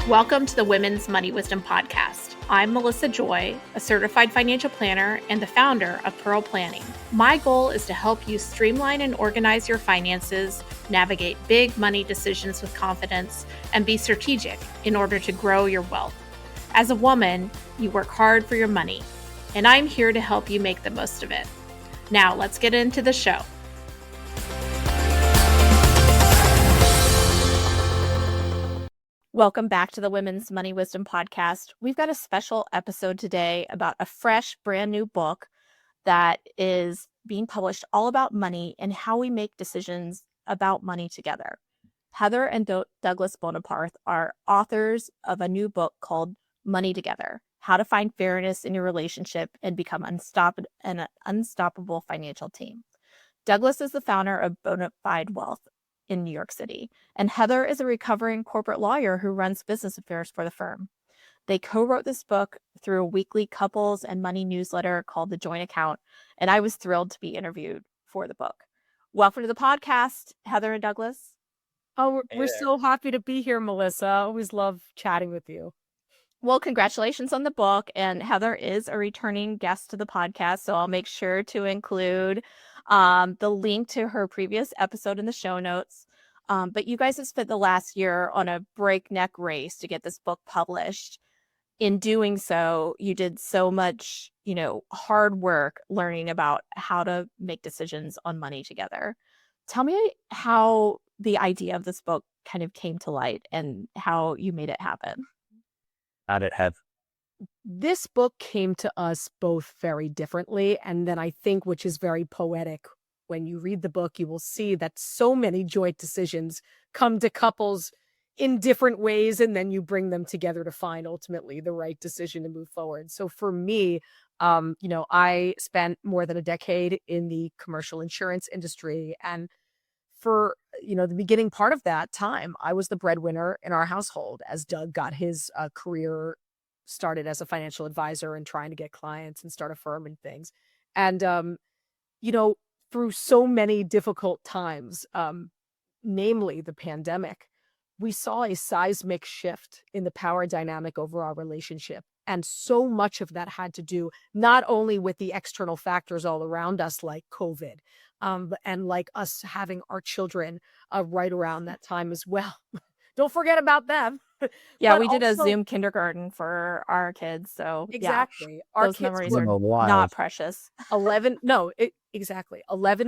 Welcome to the Women's Money Wisdom Podcast. I'm Melissa Joy, a certified financial planner and the founder of Pearl Planning. My goal is to help you streamline and organize your finances, navigate big money decisions with confidence, and be strategic in order to grow your wealth. As a woman, you work hard for your money, and I'm here to help you make the most of it. Now, let's get into the show. Welcome back to the Women's Money Wisdom Podcast. We've got a special episode today about a fresh, brand new book that is being published all about money and how we make decisions about money together. Heather and Douglas Boneparth are authors of a new book called Money Together: How to Find Fairness in Your Relationship and Become an Unstoppable Financial Team. Douglas is the founder of Bonafide Wealth in New York City, and Heather is a recovering corporate lawyer who runs business affairs for the firm. They co-wrote this book through a weekly couples and money newsletter called The Joint Account, and I was thrilled to be interviewed for the book. Welcome to the podcast, Heather and Douglas. Oh, we're so happy to be here, Melissa. I always love chatting with you. Well, congratulations on the book, and Heather is a returning guest to the podcast, so I'll make sure to include the link to her previous episode in the show notes. But you guys have spent the last year on a breakneck race to get this book published. In doing so, you did so much, hard work learning about how to make decisions on money together. Tell me how the idea of this book kind of came to light and how you made it happen. How'd it have? This book came to us both very differently. And then I think, which is very poetic, when you read the book, you will see that so many joint decisions come to couples in different ways, and then you bring them together to find ultimately the right decision to move forward. So for me, I spent more than a decade in the commercial insurance industry. And for, the beginning part of that time, I was the breadwinner in our household as Doug got his career started as a financial advisor and trying to get clients and start a firm and things. And, through so many difficult times, namely the pandemic, we saw a seismic shift in the power dynamic over our relationship. And so much of that had to do not only with the external factors all around us, like COVID, and like us having our children right around that time as well. Don't forget about them. Yeah, we did a Zoom kindergarten for our kids. So exactly. Yeah, our those kids memories are not precious. 11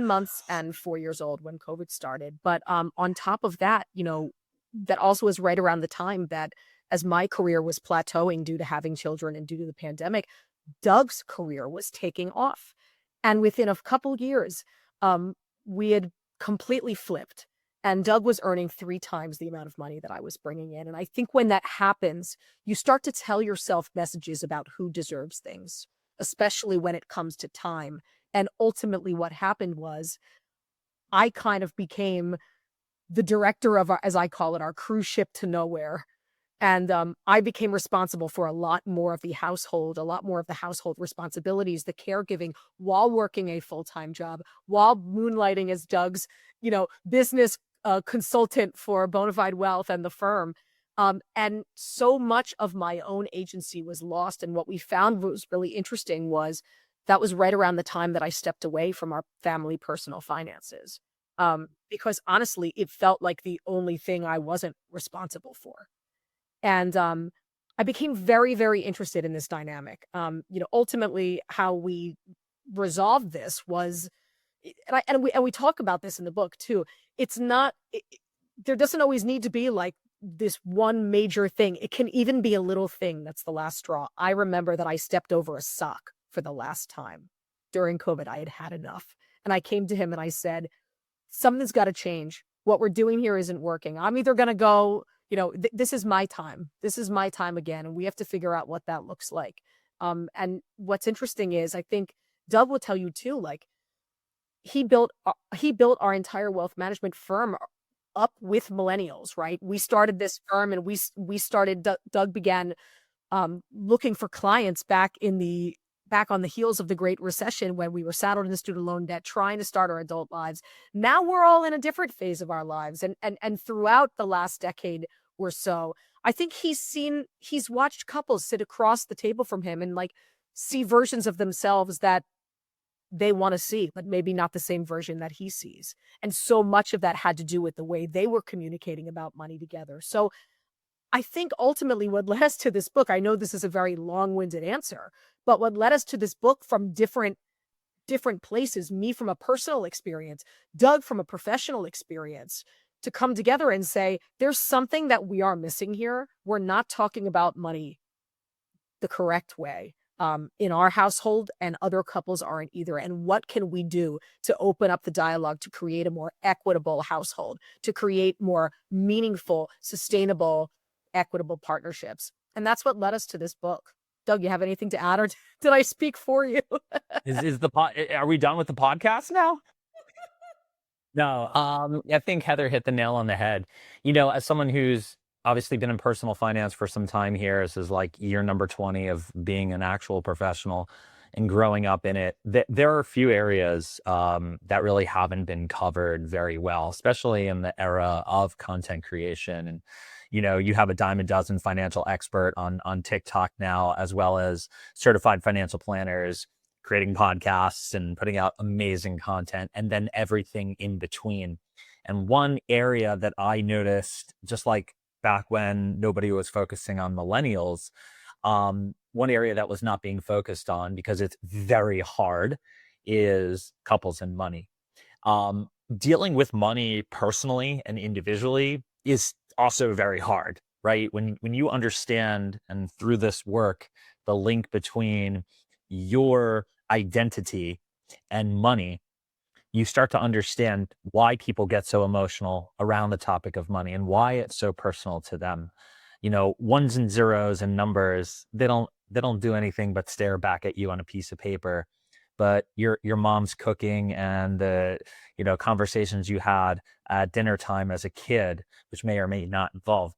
months and 4 years old when COVID started. But on top of that, that also was right around the time that as my career was plateauing due to having children and due to the pandemic, Doug's career was taking off. And within a couple years, we had completely flipped. And Doug was earning 3 times the amount of money that I was bringing in. And I think when that happens, you start to tell yourself messages about who deserves things, especially when it comes to time. And ultimately what happened was I kind of became the director of, as I call it, our cruise ship to nowhere. And I became responsible for a lot more of the household responsibilities, the caregiving, while working a full-time job, while moonlighting as Doug's, business consultant for Bonafide Wealth and the firm. And so much of my own agency was lost. And what we found was really interesting was that was right around the time that I stepped away from our family personal finances. Because honestly, it felt like the only thing I wasn't responsible for. And I became very, very interested in this dynamic. Ultimately, how we resolved this was, and we talk about this in the book too. It's not. There doesn't always need to be like this one major thing. It can even be a little thing that's the last straw. I remember that I stepped over a sock for the last time during COVID. I had had enough, and I came to him and I said, "Something's got to change. What we're doing here isn't working. I'm either going to go." This is my time. This is my time again. And we have to figure out what that looks like. And what's interesting is I think Doug will tell you too, like he built our entire wealth management firm up with millennials, right? We started this firm and Doug began looking for clients back on the heels of the Great Recession when we were saddled in the student loan debt, trying to start our adult lives. Now we're all in a different phase of our lives. And throughout the last decade, or so. I think he's watched couples sit across the table from him and like see versions of themselves that they want to see, but maybe not the same version that he sees. And so much of that had to do with the way they were communicating about money together. So I think ultimately what led us to this book, I know this is a very long-winded answer, but what led us to this book from different places, me from a personal experience, Doug from a professional experience, to come together and say, there's something that we are missing here. We're not talking about money the correct way in our household, and other couples aren't either. And what can we do to open up the dialogue to create a more equitable household, to create more meaningful, sustainable, equitable partnerships? And that's what led us to this book. Doug, you have anything to add, or did I speak for you? Are we done with the podcast now? No, I think Heather hit the nail on the head. As someone who's obviously been in personal finance for some time here, this is like year number 20 of being an actual professional and growing up in it. There are a few areas that really haven't been covered very well, especially in the era of content creation. And you have a dime a dozen financial expert on TikTok now, as well as certified financial planners creating podcasts and putting out amazing content, and then everything in between. And one area that I noticed, just like back when nobody was focusing on millennials, one area that was not being focused on because it's very hard is couples and money. Dealing with money personally and individually is also very hard, right? When you understand, and through this work, the link between your identity and money, you start to understand why people get so emotional around the topic of money and why it's so personal to them. Ones and zeros and numbers, they don't do anything but stare back at you on a piece of paper. But your mom's cooking and the conversations you had at dinner time as a kid, which may or may not involve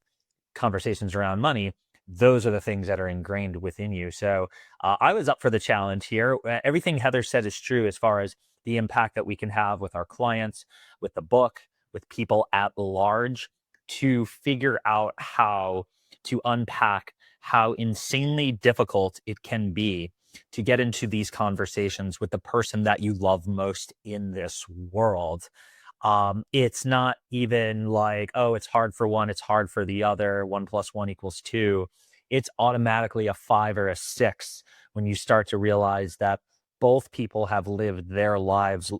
conversations around money, those are the things that are ingrained within you. So I was up for the challenge here. Everything Heather said is true as far as the impact that we can have with our clients, with the book, with people at large, to figure out how to unpack how insanely difficult it can be to get into these conversations with the person that you love most in this world. It's not even like, oh, it's hard for one, it's hard for the other. 1 + 1 = 2. It's automatically a 5 or a 6 when you start to realize that both people have lived their lives,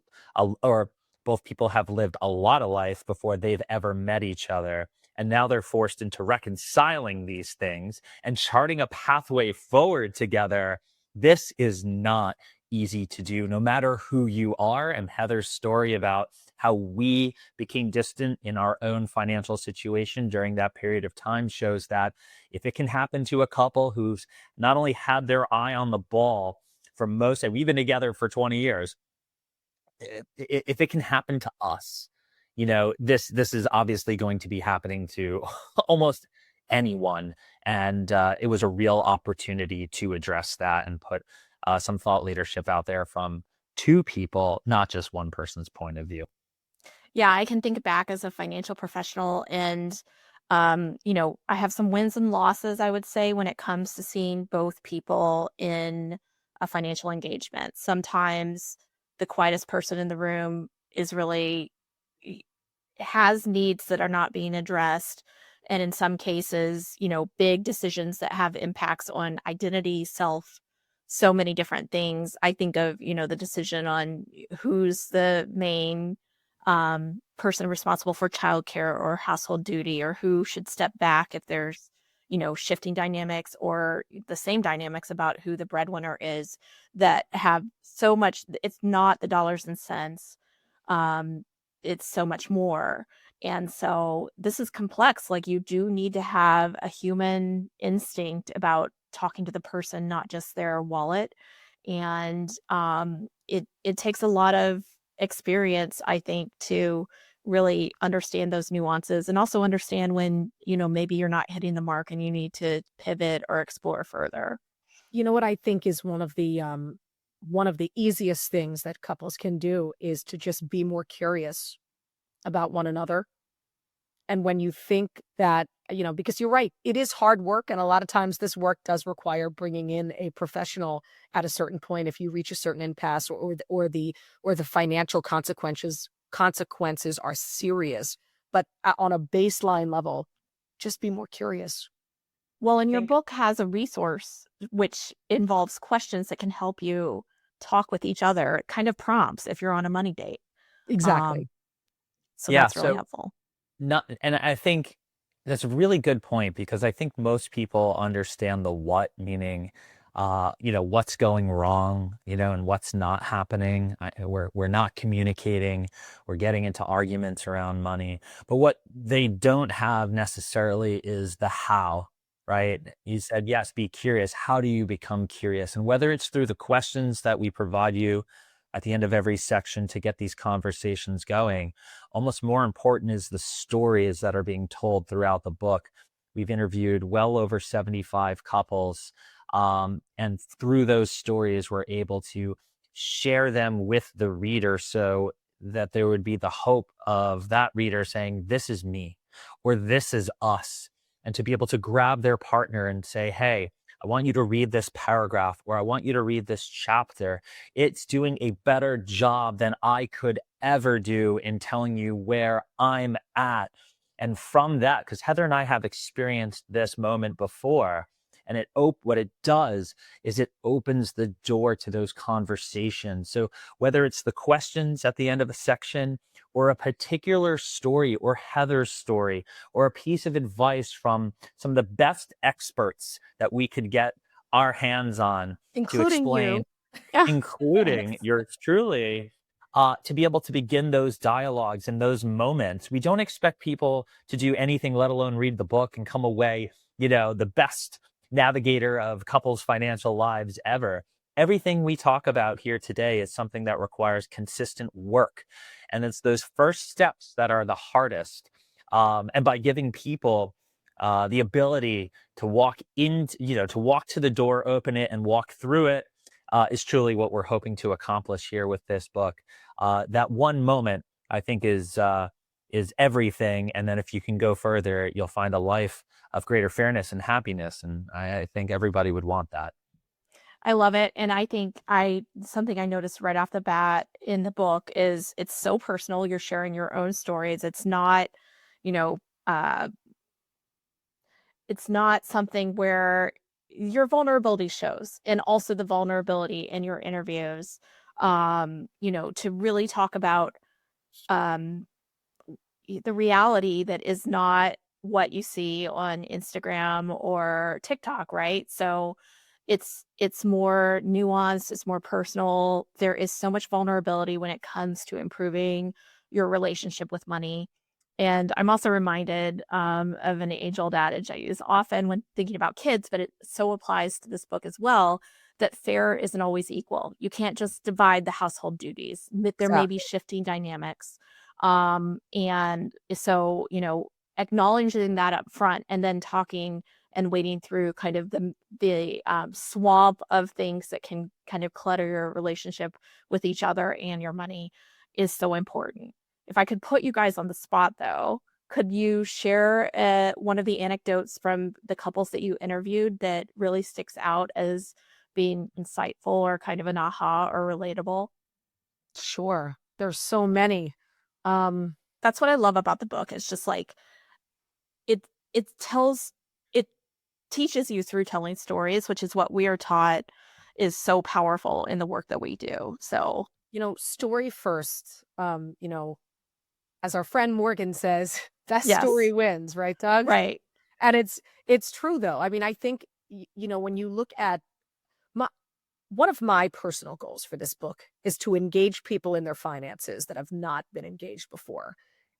or both people have lived a lot of life before they've ever met each other. And now they're forced into reconciling these things and charting a pathway forward together. This is not easy to do, no matter who you are. And Heather's story about how we became distant in our own financial situation during that period of time shows that if it can happen to a couple who's not only had their eye on the ball for most, and we've been together for 20 years, if it can happen to us, this is obviously going to be happening to almost anyone. And it was a real opportunity to address that and put some thought leadership out there from two people, not just one person's point of view. Yeah, I can think back as a financial professional and I have some wins and losses, I would say, when it comes to seeing both people in a financial engagement. Sometimes the quietest person in the room is really has needs that are not being addressed. And in some cases, big decisions that have impacts on identity, self, so many different things. I think of, the decision on who's the main person responsible for childcare or household duty, or who should step back if there's, shifting dynamics or the same dynamics about who the breadwinner is, that have so much. It's not the dollars and cents. Um, it's so much more. And so this is complex. Like, you do need to have a human instinct about talking to the person, not just their wallet. And it takes a lot of experience, I think, to really understand those nuances, and also understand when, maybe you're not hitting the mark and you need to pivot or explore further. You know what I think is one of the easiest things that couples can do is to just be more curious about one another And when you think that, because you're right, it is hard work. And a lot of times this work does require bringing in a professional at a certain point. If you reach a certain impasse, or the financial consequences are serious, but on a baseline level, just be more curious. Well, and I your think book has a resource which involves questions that can help you talk with each other, kind of prompts if you're on a money date. Exactly. Um, so yeah. that's really So helpful. not, and I think that's a really good point because I think most people understand the what, meaning, what's going wrong, and what's not happening. We're not communicating. We're getting into arguments around money. But what they don't have necessarily is the how, right? You said, yes, be curious. How do you become curious? And whether it's through the questions that we provide you at the end of every section to get these conversations going, almost more important is the stories that are being told throughout the book. We've interviewed well over 75 couples. And through those stories, we're able to share them with the reader so that there would be the hope of that reader saying, this is me, or this is us. And to be able to grab their partner and say, hey, I want you to read this paragraph, or I want you to read this chapter. It's doing a better job than I could ever do in telling you where I'm at. And from that, because Heather and I have experienced this moment before, and what it does is it opens the door to those conversations. So whether it's the questions at the end of a section, or a particular story, or Heather's story, or a piece of advice from some of the best experts that we could get our hands on to Including you. explain, including Thanks. yours truly, to be able to begin those dialogues and those moments. We don't expect people to do anything, let alone read the book and come away, the best navigator of couples' financial lives ever. Everything we talk about here today is something that requires consistent work. And it's those first steps that are the hardest. And by giving people the ability to walk to walk to the door, open it, and walk through it, is truly what we're hoping to accomplish here with this book. That one moment, I think, is everything. And then if you can go further, you'll find a life of greater fairness and happiness. And I think everybody would want that. I love it. And I think something I noticed right off the bat in the book is it's so personal. You're sharing your own stories. You know, uh, it's not something where your vulnerability shows, and also the vulnerability in your interviews, to really talk about um, the reality that is not what you see on Instagram or TikTok, right? So it's more nuanced, it's more personal. There is so much vulnerability when it comes to improving your relationship with money. And I'm also reminded of an age-old adage I use often when thinking about kids, but it so applies to this book as well, that fair isn't always equal. You can't just divide the household duties. There may be Exactly. shifting dynamics. And so, acknowledging that up front and then talking and wading through kind of the swamp of things that can kind of clutter your relationship with each other and your money is so important. If I could put you guys on the spot, though, could you share one of the anecdotes from the couples that you interviewed that really sticks out as being insightful or kind of an aha or relatable? Sure. There's so many. Um, That's what I love about the book. It's just like it it tells it teaches you through telling stories, which is what we are taught is so powerful in the work that we do. So, story first. As our friend Morgan says, best yes, story wins, right, Doug? right. And it's true though. I mean, I think when you look at my one of my personal goals for this book is to engage people in their finances that have not been engaged before.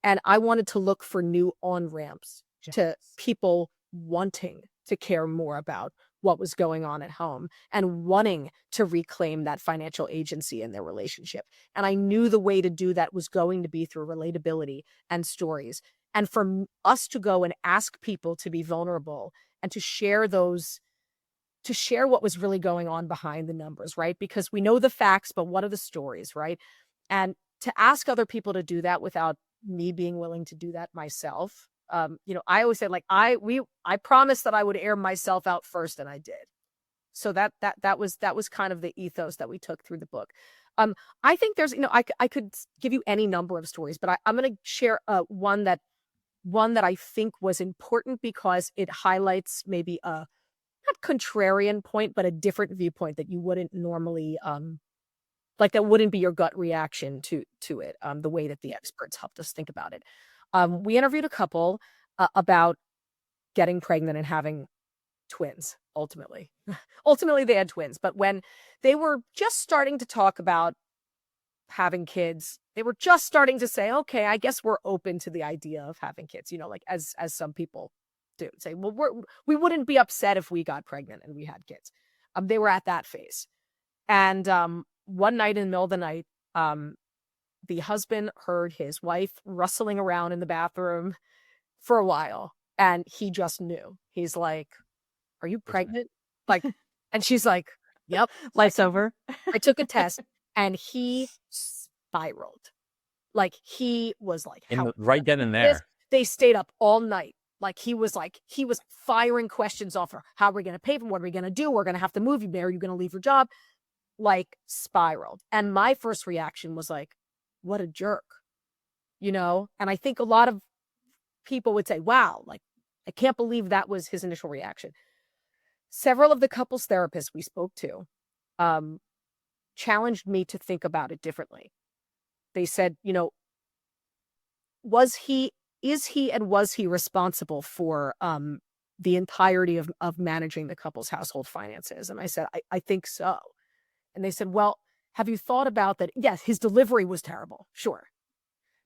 And I wanted to look for new on-ramps to people wanting to care more about what was going on at home and wanting to reclaim that financial agency in their relationship. And I knew the way to do that was going to be through relatability and stories. And for us to go and ask people to be vulnerable and to share what was really going on behind the numbers, right? Because we know the facts, but what are the stories, right? And to ask other people to do that without me being willing to do that myself I always said, like, I promised that I would air myself out first, and I did. So that was kind of the ethos that we took through the book. I think there's, I could give you any number of stories, but I'm going to share one that I think was important because it highlights maybe a not contrarian point, but a different viewpoint that you wouldn't normally like that wouldn't be your gut reaction to it. The way that the experts helped us think about it. We interviewed a couple about getting pregnant and having twins. Ultimately, they had twins, but when they were just starting to talk about having kids, they were just starting to say, okay, I guess we're open to the idea of having kids, like as some people do say, well, we wouldn't be upset if we got pregnant and we had kids. They were at that phase. And one night in the middle of the night, the husband heard his wife rustling around in the bathroom for a while, and he just knew. He's like, are you pregnant? Like, and she's like, yep. Life's over. I took a test, and he spiraled. Like, he was like, Right then and this? there. They stayed up all night. Like, he was firing questions off her. How are we going to pay for? What are we going to do? We're going to have to move you. Are you going to leave your job? Like, spiraled. And my first reaction was like, what a jerk, And I think a lot of people would say, wow, like, I can't believe that was his initial reaction. Several of the couples therapists we spoke to challenged me to think about it differently. They said, was he responsible for the entirety of managing the couple's household finances? And I said, I think so. And they said, well, have you thought about that? Yes, his delivery was terrible, sure.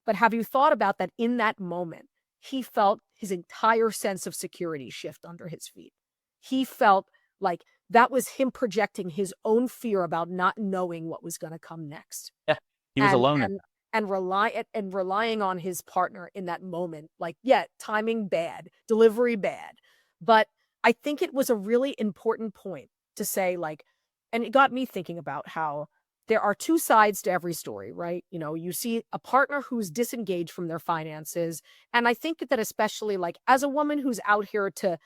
But have you thought about that in that moment, he felt his entire sense of security shift under his feet. He felt like that was him projecting his own fear about not knowing what was going to come next. Yeah, he was alone. And relying on his partner in that moment. Like, yeah, timing bad, delivery bad. But I think it was a really important point to say, like, and it got me thinking about how there are two sides to every story, right? You see a partner who's disengaged from their finances. And I think that especially, like, as a woman who's out here to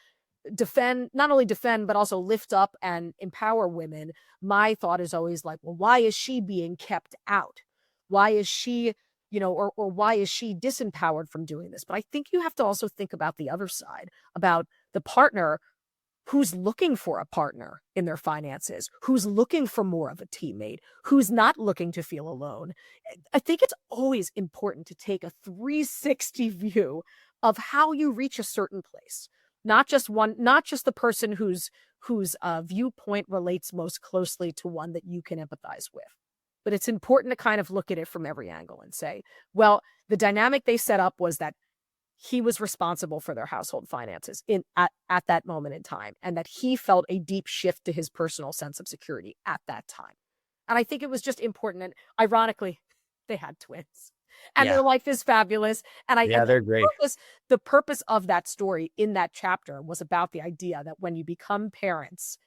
not only defend, but also lift up and empower women, my thought is always like, well, why is she being kept out? Why is she, or why is she disempowered from doing this? But I think you have to also think about the other side, about the partner who's looking for a partner in their finances, who's looking for more of a teammate, who's not looking to feel alone. I think it's always important to take a 360 view of how you reach a certain place. Not just the person whose viewpoint relates most closely to one that you can empathize with. But it's important to kind of look at it from every angle and say, well, the dynamic they set up was that he was responsible for their household finances at that moment in time, and that he felt a deep shift to his personal sense of security at that time. And I think it was just important. And ironically, they had twins, and their life is fabulous. And they're great. The purpose of that story in that chapter was about the idea that when you become parents,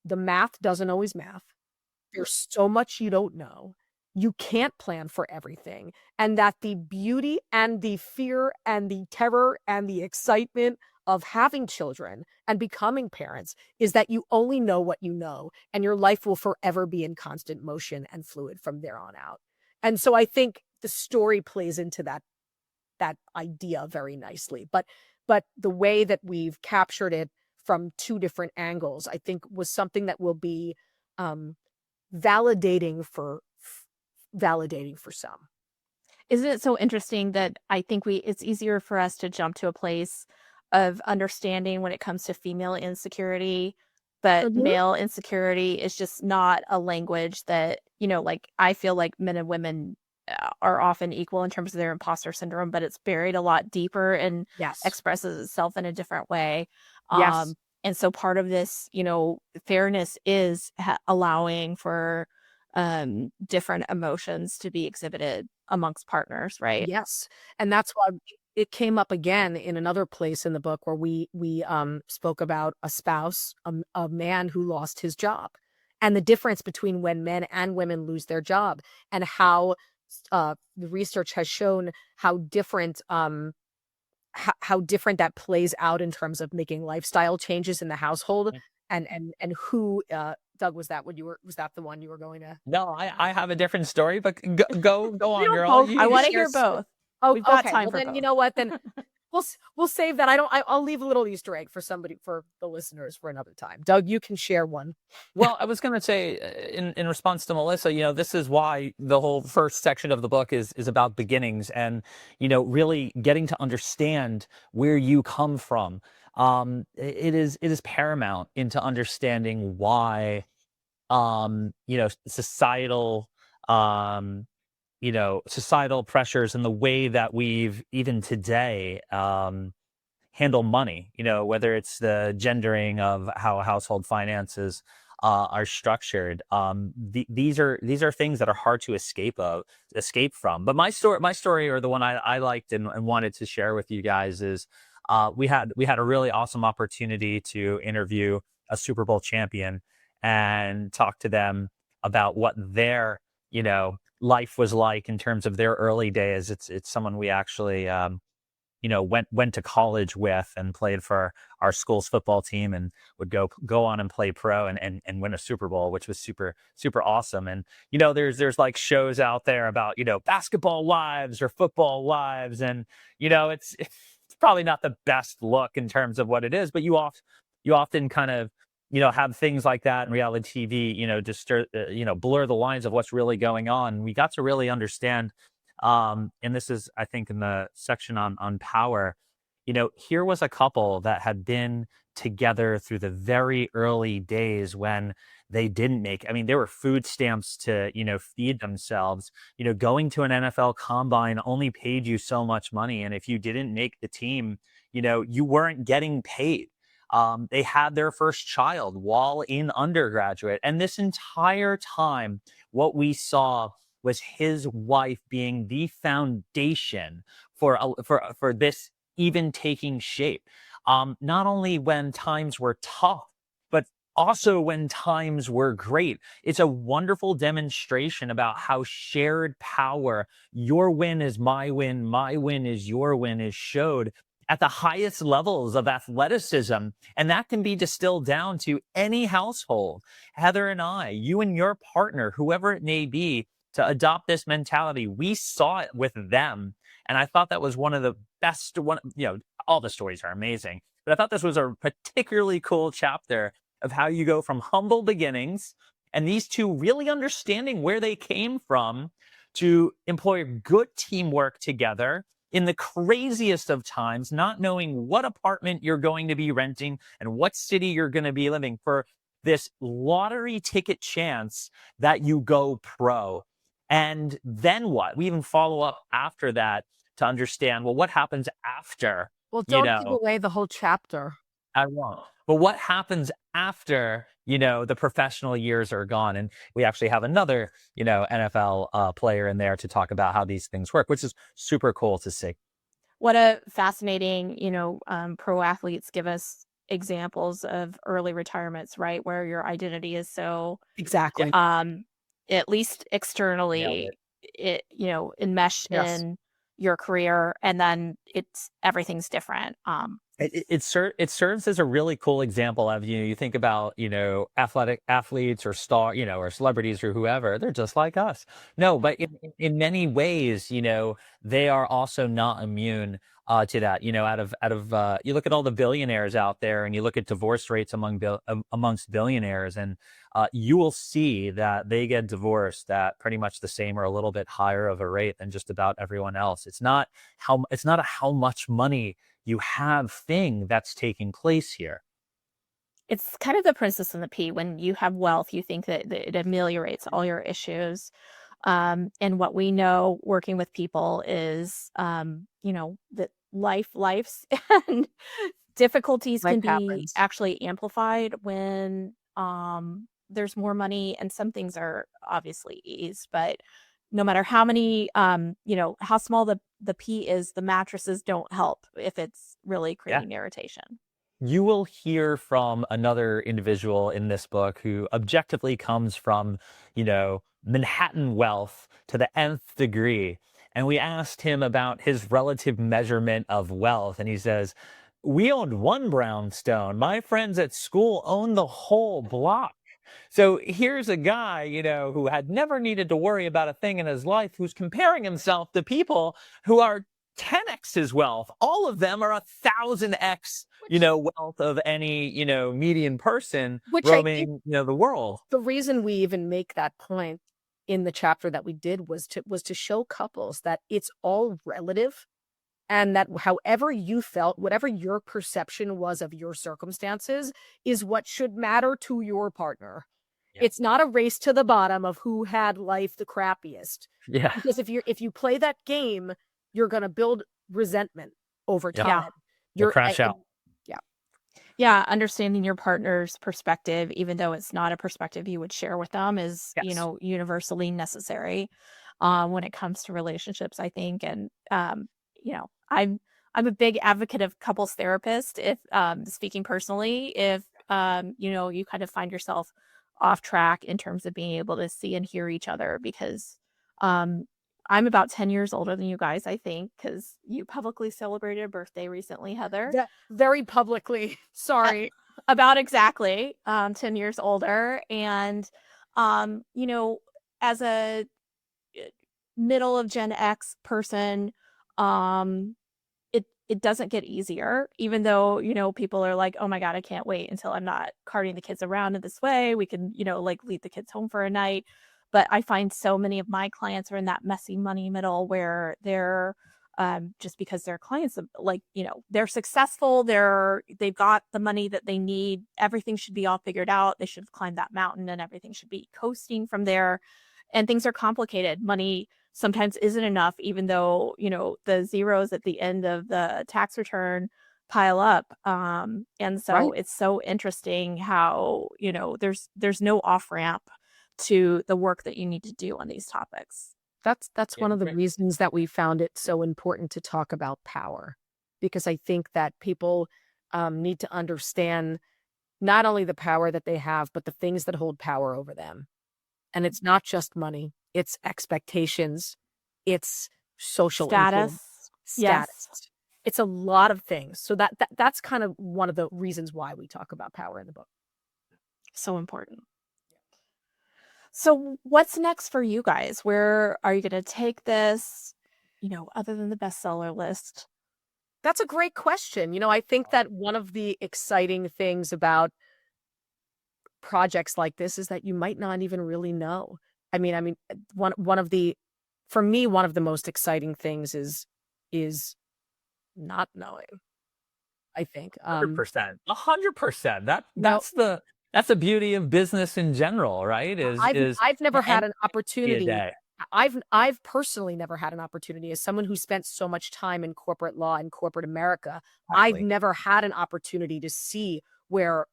the math doesn't always math. There's so much you don't know. You can't plan for everything. And that the beauty and the fear and the terror and the excitement of having children and becoming parents is that you only know what you know, and your life will forever be in constant motion and fluid from there on out. And so I think the story plays into that idea very nicely. But the way that we've captured it from two different angles, I think was something that will be validating for some. Isn't it so interesting that I think it's easier for us to jump to a place of understanding when it comes to female insecurity, but male insecurity is just not a language that, like, I feel like men and women are often equal in terms of their imposter syndrome, but it's buried a lot deeper and expresses itself in a different way. Yes. And so part of this, fairness is allowing for different emotions to be exhibited amongst partners, right? Yes. And that's why it came up again in another place in the book where we spoke about a spouse, a man who lost his job, and the difference between when men and women lose their job, and how the research has shown how different how different that plays out in terms of making lifestyle changes in the household, and who Doug, was that the one you were going to? No, I have a different story, but go We on, don't girl. both I need You to want to share hear both. Oh, We've got okay. time Well, for then you both. know what? Then we'll save that. I'll leave a little Easter egg for the listeners for another time. Doug, you can share one. Well, I was going to say, in response to Melissa, this is why the whole first section of the book is about beginnings, and really getting to understand where you come from. It is paramount into understanding why societal societal pressures and the way that we've even today handle money, whether it's the gendering of how household finances are structured. These are things that are hard to escape from. But my story, or the one I liked and wanted to share with you guys, is we had a really awesome opportunity to interview a Super Bowl champion and talk to them about what their life was like in terms of their early days. It's someone we actually went to college with and played for our school's football team, and would go on and play pro and win a Super Bowl, which was super super awesome. And there's like shows out there about basketball wives or football wives, and it's probably not the best look in terms of what it is, but you often kind of have things like that in reality TV, blur the lines of what's really going on. We got to really understand, and this is, I think, in the section on power. Here was a couple that had been together through the very early days when they didn't make. I mean, there were food stamps to feed themselves. Going to an NFL combine only paid you so much money, and if you didn't make the team, you weren't getting paid. They had their first child while in undergraduate, and this entire time, what we saw was his wife being the foundation for this even taking shape. Not only when times were tough, but also when times were great. It's a wonderful demonstration about how shared power, your win is my win is your win, is showed at the highest levels of athleticism. And that can be distilled down to any household. Heather and I, you and your partner, whoever it may be, to adopt this mentality. We saw it with them. And I thought that was one of the best all the stories are amazing, but I thought this was a particularly cool chapter of how you go from humble beginnings and these two really understanding where they came from to employ good teamwork together in the craziest of times, not knowing what apartment you're going to be renting and what city you're going to be living, for this lottery ticket chance that you go pro. And then what? We even follow up after that to understand, well, what happens after, Well, you don't give know, away the whole chapter. I won't. But what happens after, the professional years are gone? And we actually have another, NFL player in there to talk about how these things work, which is super cool to see. What a fascinating, pro athletes give us examples of early retirements, right? Where your identity is so, Exactly. at least Nailed externally, it. enmeshed Yes. in your career, and then everything's different. It serves as a really cool example of, you think about, athletic athletes or or celebrities or whoever, they're just like us. No, but in many ways, they are also not immune to that. You look at all the billionaires out there, and you look at divorce rates amongst billionaires, and you will see that they get divorced at pretty much the same or a little bit higher of a rate than just about everyone else. It's not a how much money you have thing that's taking place here. It's kind of the princess and the pea. When you have wealth, you think that it ameliorates all your issues. And what we know working with people is, that life's and difficulties Life can be happens. actually amplified when there's more money, and some things are obviously eased, but no matter how many, how small the pea is, the mattresses don't help if it's really Yeah. creating irritation. You will hear from another individual in this book who objectively comes from, Manhattan wealth to the nth degree. And we asked him about his relative measurement of wealth. And he says, we owned one brownstone. My friends at school owned the whole block. So here's a guy, who had never needed to worry about a thing in his life, who's comparing himself to people who are 10x his wealth. All of them are 1,000x, wealth of any, median person Which I think roaming, the world. the reason we even make that point in the chapter that we did was to show couples that it's all relative, and that however you felt, whatever your perception was of your circumstances, is what should matter to your partner. Yeah. It's not a race to the bottom of who had life the crappiest. Yeah. Because if you play that game, you're going to build resentment over Yeah. time. You'll crash out. Yeah, understanding your partner's perspective, even though it's not a perspective you would share with them, is, Yes. universally necessary when it comes to relationships, I think. And, I'm a big advocate of couples therapist. If speaking personally, if, you kind of find yourself off track in terms of being able to see and hear each other, because I'm about 10 years older than you guys, I think, because you publicly celebrated a birthday recently, Heather. Very publicly. Sorry. About exactly 10 years older. And, as a middle of Gen X person, it doesn't get easier, even though, people are like, oh my God, I can't wait until I'm not carting the kids around in this way. We can, lead the kids home for a night. But I find so many of my clients are in that messy money middle where they're just because their clients, they're successful, they've got the money that they need. Everything should be all figured out. They should have climbed that mountain and everything should be coasting from there. And things are complicated. Money sometimes isn't enough, even though, the zeros at the end of the tax return pile up. And so Right. it's so interesting how, there's no off ramp to the work that you need to do on these topics. That's Yeah, one of the great. reasons that we found it so important to talk about power, because I think that people need to understand not only the power that they have, but the things that hold power over them. And it's not just money, it's expectations, it's social influence, Status. Yes. status. It's a lot of things. So that's kind of one of the reasons why we talk about power in the book. So important. So what's next for you guys? Where are you going to take this, other than the bestseller list? That's a great question. I think that one of the exciting things about projects like this is that you might not even really know. I mean, for me, one of the most exciting things is not knowing, I think. 100%. 100%. Now, That's the beauty of business in general, right? I've never had and an a opportunity. day. I've personally never had an opportunity, as someone who spent so much time in corporate law and corporate America. I've Exactly. never had an opportunity to see where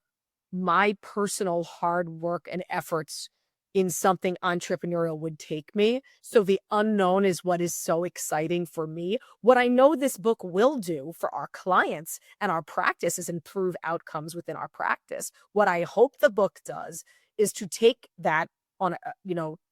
my personal hard work and efforts in something entrepreneurial would take me. So the unknown is what is so exciting for me. What I know this book will do for our clients and our practice is improve outcomes within our practice. What I hope the book does is to take that on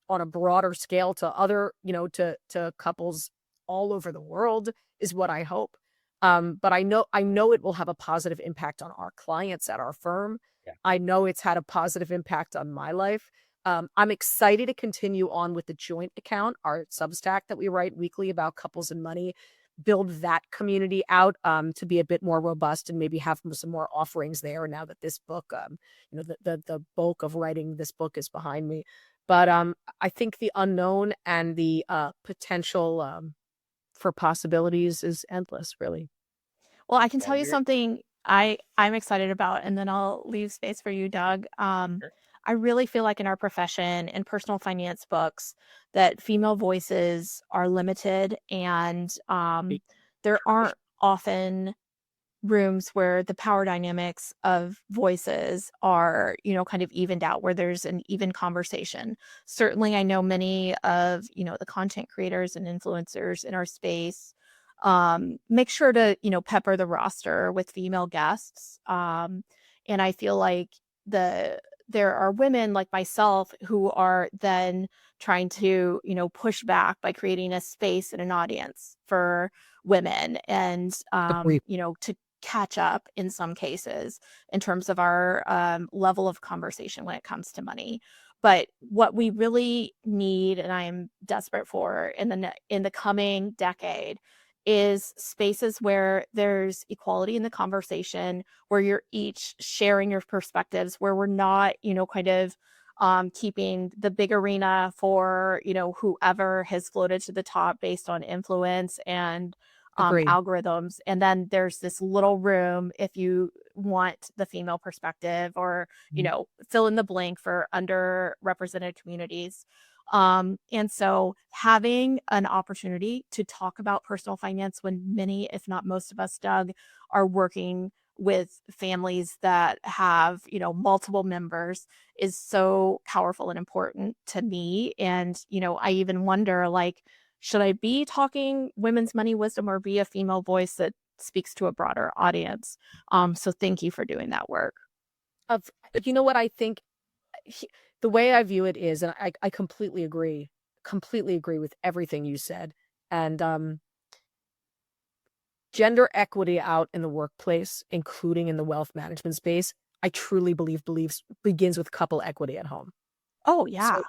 a broader scale to other, to couples all over the world, is what I hope. But I know it will have a positive impact on our clients at our firm. Yeah. I know it's had a positive impact on my life. I'm excited to continue on with the joint account, our Substack that we write weekly about couples and money, build that community out to be a bit more robust and maybe have some more offerings there now that this book, the bulk of writing this book is behind me. But I think the unknown and the potential for possibilities is endless, really. Well, I can Yeah, tell you something I'm excited about, and then I'll leave space for you, Doug. Sure. I really feel like in our profession, in personal finance books, that female voices are limited, and there aren't often rooms where the power dynamics of voices are, kind of evened out, where there's an even conversation. Certainly, I know many of, the content creators and influencers in our space make sure to, pepper the roster with female guests. And I feel like the there are women like myself who are then trying to, push back by creating a space and an audience for women and, Agree. to catch up in some cases in terms of our level of conversation when it comes to money. But what we really need, and I'm desperate for in the coming decade, is spaces where there's equality in the conversation, where you're each sharing your perspectives, where we're not, kind of keeping the big arena for, whoever has floated to the top based on influence and Agree. algorithms. And then there's this little room if you want the female perspective or, Mhm. fill in the blank for underrepresented communities. And so having an opportunity to talk about personal finance when many, if not most of us, Doug, are working with families that have, multiple members is so powerful and important to me. And, I even wonder, like, should I be talking women's money wisdom or be a female voice that speaks to a broader audience? So thank you for doing that work. Of You know what I think he the way I view it is, and I completely agree with everything you said, and, gender equity out in the workplace, including in the wealth management space, I truly believes begins with couple equity at home. Oh, So yeah.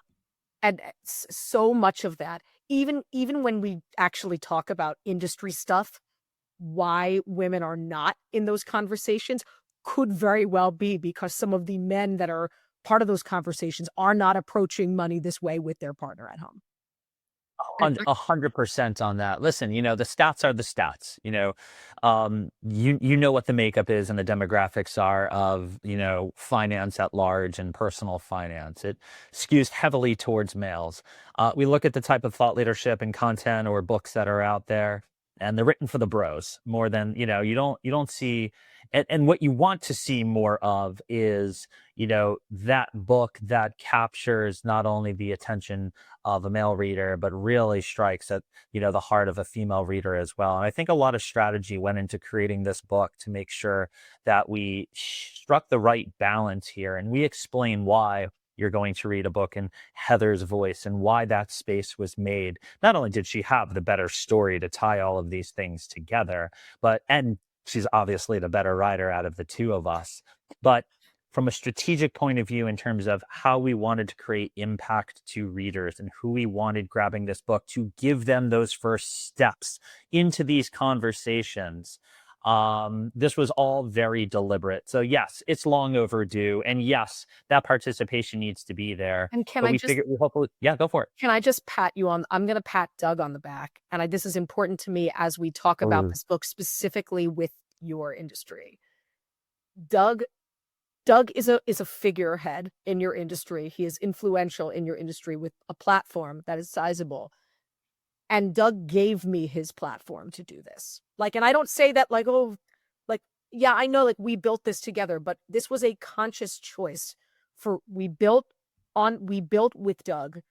and, so much of that, even when we actually talk about industry stuff, why women are not in those conversations could very well be because some of the men that are part of those conversations are not approaching money this way with their partner at home. And 100% on that. Listen, the stats are the stats. You know what the makeup is and the demographics are of finance at large and personal finance. It skews heavily towards males. We look at the type of thought leadership and content or books that are out there, and they're written for the bros more than you don't see. And what you want to see more of is that book that captures not only the attention of a male reader, but really strikes at the heart of a female reader as well. And I think a lot of strategy went into creating this book to make sure that we struck the right balance here, and we explain why you're going to read a book in Heather's voice and why that space was made. Not only did she have the better story to tie all of these things together, and she's obviously the better writer out of the two of us, but from a strategic point of view in terms of how we wanted to create impact to readers and who we wanted grabbing this book to give them those first steps into these conversations. This was all very deliberate. So yes, it's long overdue. And yes, that participation needs to be there. and But we figured we hopefully, yeah, go for it. can I just pat you on I'm gonna pat Doug on the back, and this is important to me as we talk about Ooh. this book specifically with your industry. Doug Doug is a figurehead in your industry. He is influential in your industry with a platform that is sizable. And Doug gave me his platform to do this. Like, and I don't say that like, oh, like, yeah, I know like we built this together, but this was a conscious choice for we built with Doug,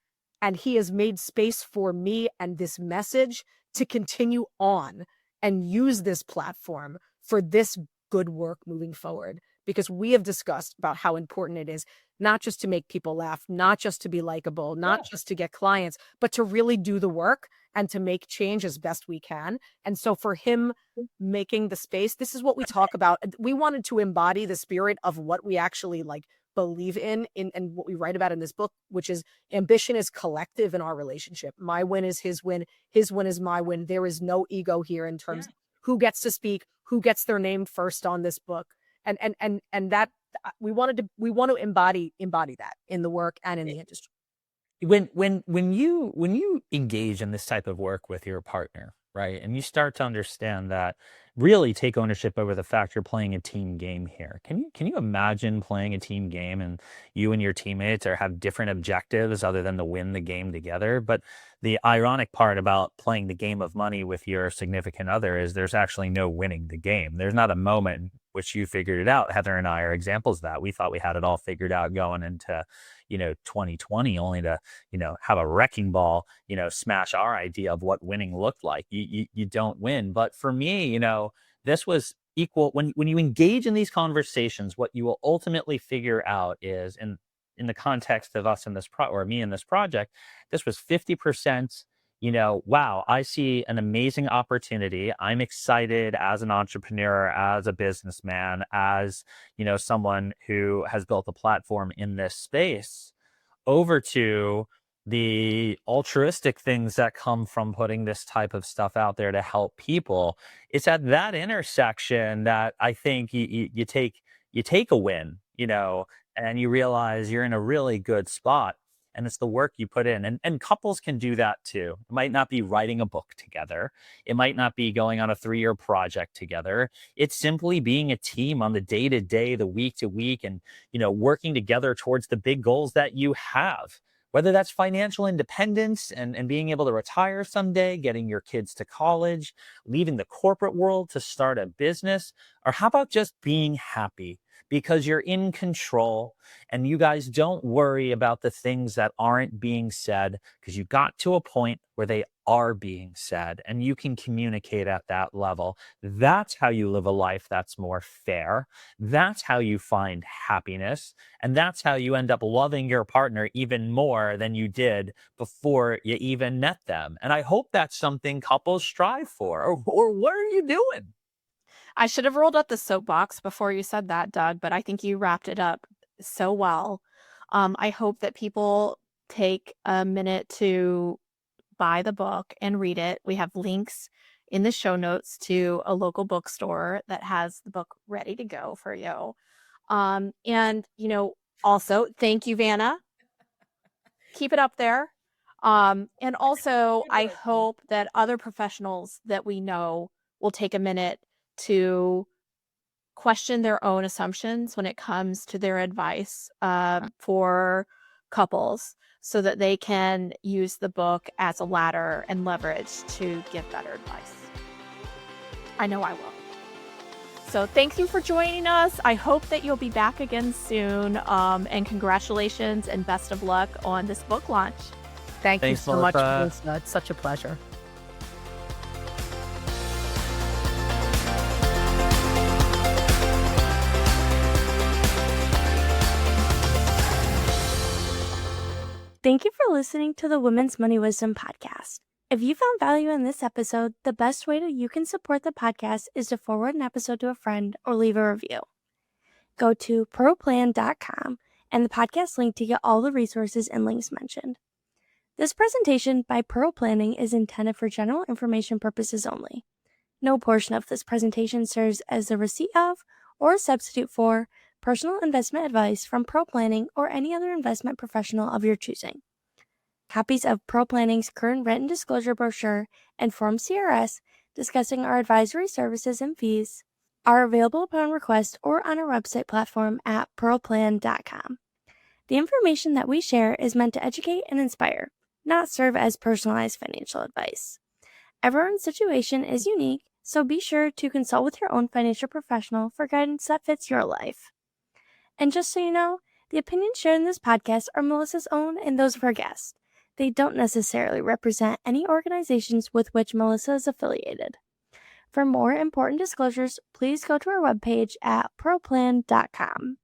and he has made space for me and this message to continue on and use this platform for this good work moving forward, because we have discussed about how important it is not just to make people laugh, not just to be likable, not just to get clients, but to really do the work and to make change as best we can. And so for him making the space, this is what we talk about. We wanted to embody the spirit of what we actually like believe in and what we write about in this book, which is ambition is collective in our relationship. My win is his win is my win. There is no ego here in terms of who gets to speak, who gets their name first on this book. And that we want to embody that in the work and in the industry. When you engage in this type of work with your partner, right, and you start to understand that, really take ownership over the fact you're playing a team game here. Can you imagine playing a team game and you and your teammates are have different objectives other than to win the game together? But the ironic part about playing the game of money with your significant other is there's actually no winning the game. There's not a moment in which you figured it out. Heather and I are examples of that. We thought we had it all figured out going into 2020, only to have a wrecking ball smash our idea of what winning looked like. You don't win. But for me, this was equal when you engage in these conversations, what you will ultimately figure out is in the context of us in this or me in this project, this was 50%, wow, I see an amazing opportunity. I'm excited as an entrepreneur, as a businessman, as, someone who has built a platform in this space, over to the altruistic things that come from putting this type of stuff out there to help people. It's at that intersection that I think you take a win, and you realize you're in a really good spot. And it's the work you put in. And couples can do that too. It might not be writing a book together. It might not be going on a 3-year project together. It's simply being a team on the day to day, the week to week, and working together towards the big goals that you have, whether that's financial independence and being able to retire someday, getting your kids to college, leaving the corporate world to start a business, or how about just being happy because you're in control and you guys don't worry about the things that aren't being said, because you got to a point where they are being said and you can communicate at that level. That's how you live a life that's more fair. That's how you find happiness. And that's how you end up loving your partner even more than you did before you even met them. And I hope that's something couples strive for. Or what are you doing? I should have rolled up the soapbox before you said that, Doug, but I think you wrapped it up so well. I hope that people take a minute to buy the book and read it. We have links in the show notes to a local bookstore that has the book ready to go for you. And, also, thank you, Vanna. Keep it up there. And also, I hope that other professionals that we know will take a minute to question their own assumptions when it comes to their advice for couples, so that they can use the book as a ladder and leverage to give better advice. I know I will. So thank you for joining us. I hope that you'll be back again soon. And congratulations and best of luck on this book launch. Thank you Thanks, so much, Melissa. Melissa. It's such a pleasure. Thank you for listening to the Women's Money Wisdom podcast. If you found value in this episode, the best way that you can support the podcast is to forward an episode to a friend or leave a review. Go to proplan.com and the podcast link to get all the resources and links mentioned. This presentation by Pearl Planning is intended for general information purposes only. No portion of this presentation serves as the receipt of or a substitute for personal investment advice from Pearl Planning or any other investment professional of your choosing. Copies of Pearl Planning's current written disclosure brochure and Form CRS discussing our advisory services and fees are available upon request or on our website platform at pearlplan.com. The information that we share is meant to educate and inspire, not serve as personalized financial advice. Everyone's situation is unique, so be sure to consult with your own financial professional for guidance that fits your life. And just so you know, the opinions shared in this podcast are Melissa's own and those of her guests. They don't necessarily represent any organizations with which Melissa is affiliated. For more important disclosures, please go to our webpage at pearlplan.com.